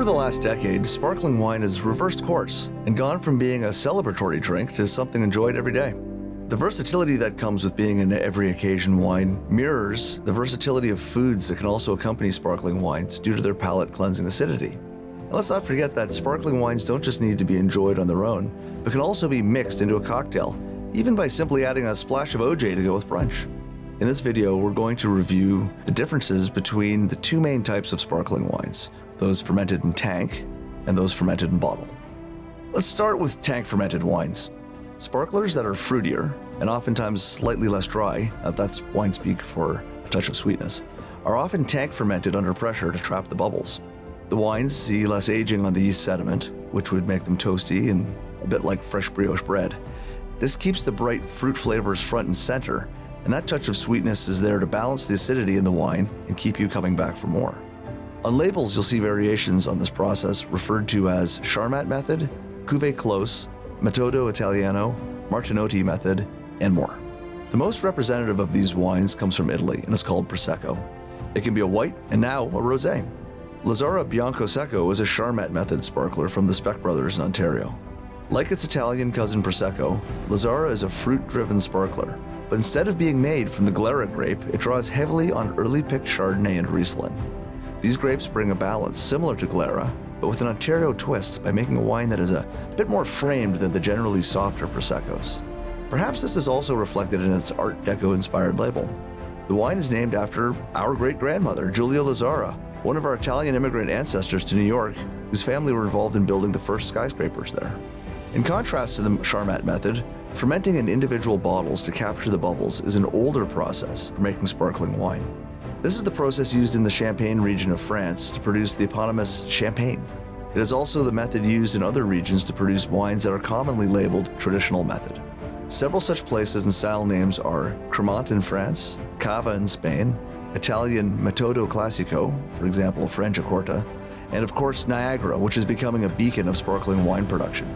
Over the last decade, sparkling wine has reversed course and gone from being a celebratory drink to something enjoyed every day. The versatility that comes with being an every occasion wine mirrors the versatility of foods that can also accompany sparkling wines due to their palate cleansing acidity. And let's not forget that sparkling wines don't just need to be enjoyed on their own, but can also be mixed into a cocktail, even by simply adding a splash of OJ to go with brunch. In this video, we're going to review the differences between the two main types of sparkling wines, those fermented in tank and those fermented in bottle. Let's start with tank fermented wines. Sparklers that are fruitier and oftentimes slightly less dry, that's wine speak for a touch of sweetness, are often tank fermented under pressure to trap the bubbles. The wines see less aging on the yeast sediment, which would make them toasty and a bit like fresh brioche bread. This keeps the bright fruit flavors front and center, and that touch of sweetness is there to balance the acidity in the wine and keep you coming back for more. On labels, you'll see variations on this process referred to as Charmat method, Cuvée close, Metodo Italiano, Martinotti method, and more. The most representative of these wines comes from Italy and is called Prosecco. It can be a white and now a rosé. Lazzara Bianco Secco is a Charmat method sparkler from the Speck Brothers in Ontario. Like its Italian cousin Prosecco, Lazzara is a fruit-driven sparkler, but instead of being made from the Glera grape, it draws heavily on early-picked Chardonnay and Riesling. These grapes bring a balance similar to Glera, but with an Ontario twist by making a wine that is a bit more framed than the generally softer Proseccos. Perhaps this is also reflected in its Art Deco-inspired label. The wine is named after our great-grandmother, Giulia Lazzara, one of our Italian immigrant ancestors to New York, whose family were involved in building the first skyscrapers there. In contrast to the Charmat method, fermenting in individual bottles to capture the bubbles is an older process for making sparkling wine. This is the process used in the Champagne region of France to produce the eponymous Champagne. It is also the method used in other regions to produce wines that are commonly labeled traditional method. Several such places and style names are Charmat in France, Cava in Spain, Italian Metodo Classico, for example Franciacorta, and of course Niagara, which is becoming a beacon of sparkling wine production.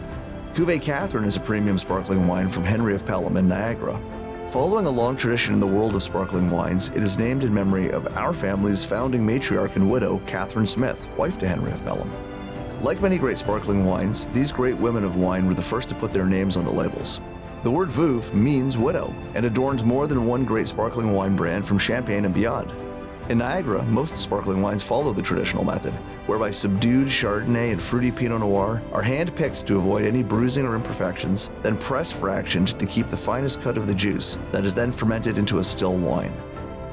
Cuvée Catherine is a premium sparkling wine from Henry of Pelham in Niagara. Following a long tradition in the world of sparkling wines, it is named in memory of our family's founding matriarch and widow, Catherine Smith, wife to Henry of Pelham. Like many great sparkling wines, these great women of wine were the first to put their names on the labels. The word veuve means widow and adorns more than one great sparkling wine brand from Champagne and beyond. In Niagara, most sparkling wines follow the traditional method, whereby subdued Chardonnay and fruity Pinot Noir are hand-picked to avoid any bruising or imperfections, then press fractioned to keep the finest cut of the juice that is then fermented into a still wine.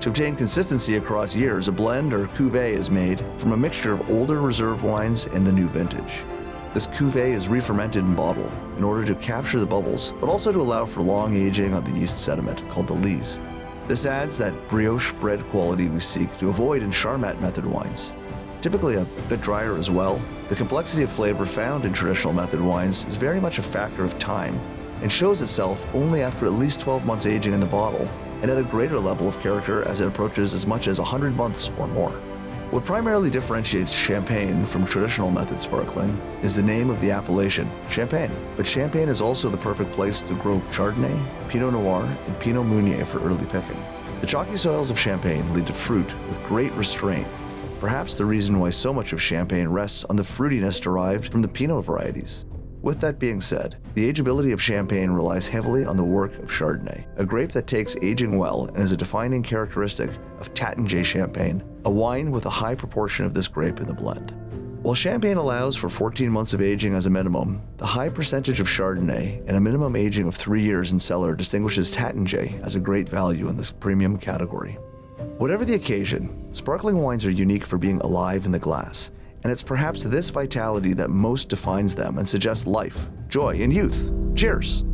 To obtain consistency across years, a blend or cuvée is made from a mixture of older reserve wines and the new vintage. This cuvée is re-fermented in bottle in order to capture the bubbles, but also to allow for long aging on the yeast sediment called the lees. This adds that brioche bread quality we seek to avoid in Charmat method wines. Typically a bit drier as well, the complexity of flavor found in traditional method wines is very much a factor of time and shows itself only after at least 12 months aging in the bottle and at a greater level of character as it approaches as much as 100 months or more. What primarily differentiates Champagne from traditional method sparkling is the name of the appellation, Champagne. But Champagne is also the perfect place to grow Chardonnay, Pinot Noir, and Pinot Meunier for early picking. The chalky soils of Champagne lead to fruit with great restraint, perhaps the reason why so much of Champagne rests on the fruitiness derived from the Pinot varieties. With that being said, the ageability of Champagne relies heavily on the work of Chardonnay, a grape that takes aging well and is a defining characteristic of Taittinger Champagne, a wine with a high proportion of this grape in the blend. While Champagne allows for 14 months of aging as a minimum, the high percentage of Chardonnay and a minimum aging of 3 years in cellar distinguishes Taittinger as a great value in this premium category. Whatever the occasion, sparkling wines are unique for being alive in the glass, and it's perhaps this vitality that most defines them and suggests life, joy, and youth. Cheers!